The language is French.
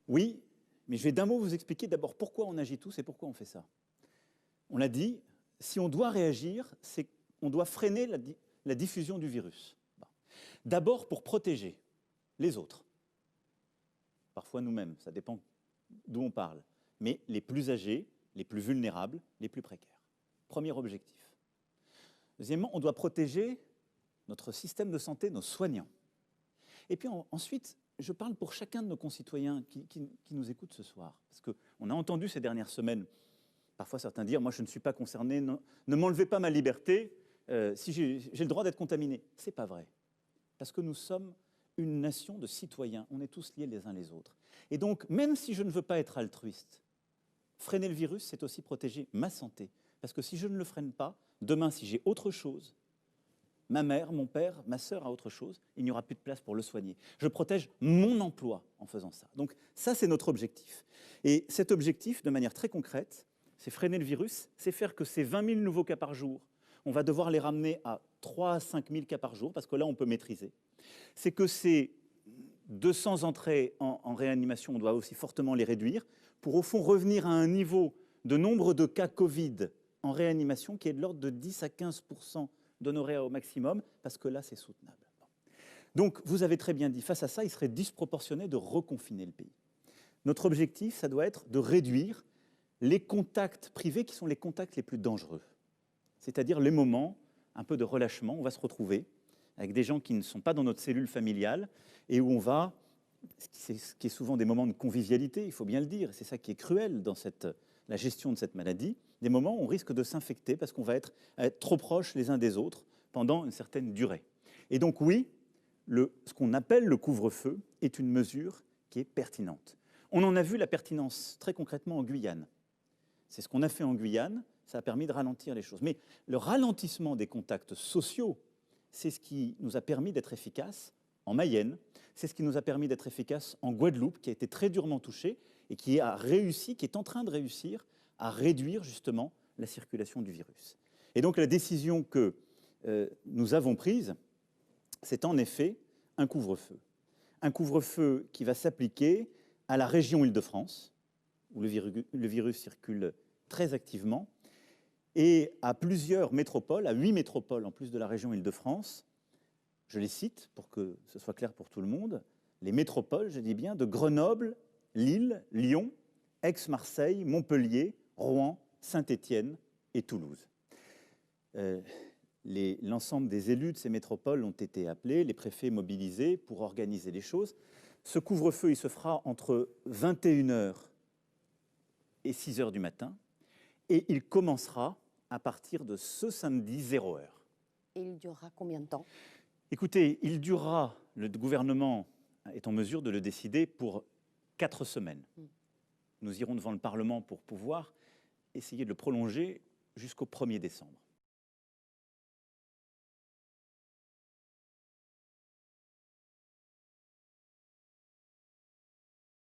Oui, mais je vais d'un mot vous expliquer d'abord pourquoi on agit tous et pourquoi on fait ça. On l'a dit, si on doit réagir, c'est qu'on doit freiner la diffusion du virus. Bon. D'abord pour protéger les autres, parfois nous-mêmes, ça dépend d'où on parle, mais les plus âgés, les plus vulnérables, les plus précaires. Premier objectif. Deuxièmement, on doit protéger notre système de santé, nos soignants. Et puis ensuite, je parle pour chacun de nos concitoyens qui nous écoutent ce soir. Parce qu'on a entendu ces dernières semaines, parfois certains dire « moi je ne suis pas concerné, ne m'enlevez pas ma liberté, si j'ai le droit d'être contaminé ». Ce n'est pas vrai. Parce que nous sommes une nation de citoyens, on est tous liés les uns les autres. Et donc, même si je ne veux pas être altruiste, freiner le virus, c'est aussi protéger ma santé. Parce que si je ne le freine pas, demain, si j'ai autre chose, ma mère, mon père, ma sœur a autre chose, il n'y aura plus de place pour le soigner. Je protège mon emploi en faisant ça. Donc ça, c'est notre objectif. Et cet objectif, de manière très concrète, c'est freiner le virus, c'est faire que ces 20 000 nouveaux cas par jour, on va devoir les ramener à 3 à 5 000 cas par jour, parce que là, on peut maîtriser. C'est que ces 200 entrées en réanimation, on doit aussi fortement les réduire, pour au fond revenir à un niveau de nombre de cas Covid en réanimation qui est de l'ordre de 10 à 15% d'honoraires au maximum, parce que là, c'est soutenable. Donc, vous avez très bien dit, face à ça, il serait disproportionné de reconfiner le pays. Notre objectif, ça doit être de réduire les contacts privés qui sont les contacts les plus dangereux. C'est-à-dire les moments, un peu de relâchement, on va se retrouver avec des gens qui ne sont pas dans notre cellule familiale et où on va, ce qui est souvent des moments de convivialité, il faut bien le dire, c'est ça qui est cruel dans la gestion de cette maladie, des moments où on risque de s'infecter parce qu'on va être trop proches les uns des autres pendant une certaine durée. Et donc oui, ce qu'on appelle le couvre-feu est une mesure qui est pertinente. On en a vu la pertinence très concrètement en Guyane. C'est ce qu'on a fait en Guyane, ça a permis de ralentir les choses. Mais le ralentissement des contacts sociaux, c'est ce qui nous a permis d'être efficaces en Mayenne, c'est ce qui nous a permis d'être efficaces en Guadeloupe, qui a été très durement touchée et qui a réussi, qui est en train de réussir à réduire justement la circulation du virus. Et donc la décision que nous avons prise, c'est en effet un couvre-feu. Un couvre-feu qui va s'appliquer à la région Île-de-France, où le virus circule très activement, et à plusieurs métropoles, à 8 métropoles en plus de la région Île-de-France. Je les cite pour que ce soit clair pour tout le monde. Les métropoles, je dis bien, de Grenoble, Lille, Lyon, Aix-Marseille, Montpellier, Rouen, Saint-Étienne et Toulouse. L'ensemble des élus de ces métropoles ont été appelés, les préfets mobilisés pour organiser les choses. Ce couvre-feu, il se fera entre 21h et 6h du matin et il commencera à partir de ce samedi 0h. Et il durera combien de temps ? Écoutez, il durera, le gouvernement est en mesure de le décider pour 4 semaines. Nous irons devant le Parlement pour pouvoir essayer de le prolonger jusqu'au 1er décembre.